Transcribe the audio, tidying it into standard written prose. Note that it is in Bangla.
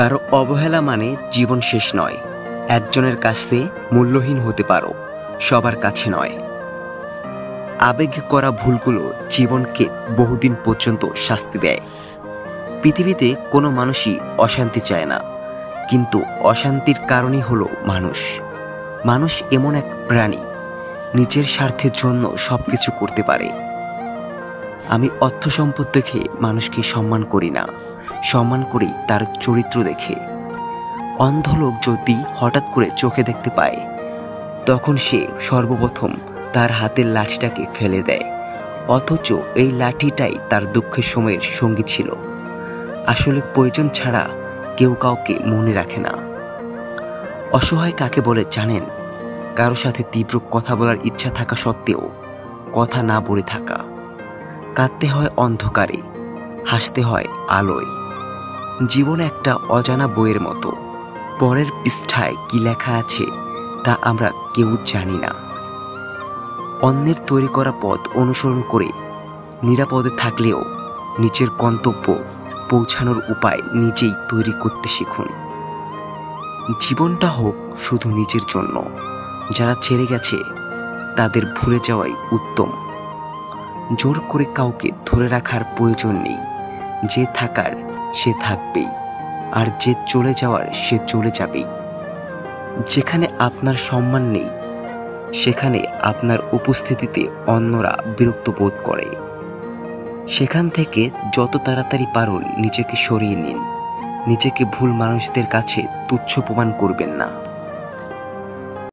কারো অবহেলা মানে জীবন শেষ নয়। একজনের কাছে মূল্যহীন হতে পারো, সবার কাছে নয়। আবেগে করা ভুলগুলো জীবনকে বহুদিন পর্যন্ত শাস্তি দেয়। পৃথিবীতে কোনো মানুষই অশান্তি চায় না, কিন্তু অশান্তির কারণই হলো মানুষ। মানুষ এমন এক প্রাণী, নিজের স্বার্থের জন্য সবকিছু করতে পারে। আমি অর্থ সম্পদ দেখে মানুষকে সম্মান করি না, সম্মান করি তার চরিত্র দেখে। অন্ধ লোক যদি হঠাৎ করে চোখে দেখতে পায়, তখন সে সর্বপ্রথম তার হাতের লাঠিটাকে ফেলে দেয়, অথচ এই লাঠিটাই তার দুঃখের সময়ের সঙ্গী ছিল। আসলে প্রয়োজন ছাড়া কেউ কাউকে মনে রাখে না। অসহায় কাকে বলে জানেন? কারো সাথে তীব্র কথা বলার ইচ্ছা থাকা সত্ত্বেও কথা না বলে থাকা। কাঁদতে হয় অন্ধকারে, হাসতে হয় আলোয়। জীবন একটা অজানা বইয়ের মতো, পরের পৃষ্ঠায় কি লেখা আছে তা আমরা কেউ জানি না। অন্যের তৈরি করা পথ অনুসরণ করে নিরাপদে থাকলেও নিজের গন্তব্য পৌঁছানোর উপায় নিজেই তৈরি করতে শিখুন। জীবনটা হোক শুধু নিজের জন্য, যারা ছেড়ে গেছে তাদের ভুলে যাওয়াই উত্তম। জোর করে কাউকে ধরে রাখার প্রয়োজন নেই। যে থাকার সে থাকবেই, আর যে চলে যাওয়ার সে চলে যাবেই। যেখানে আপনার সম্মান নেই, সেখানে আপনার উপস্থিতিতে অন্যরা বিরক্ত বোধ করে। সেখান থেকে যত তাড়াতাড়ি পারুন নিজেকে সরিয়ে নিন। নিজেকে ভুল মানুষদের কাছে তুচ্ছ প্রমাণ করবেন না।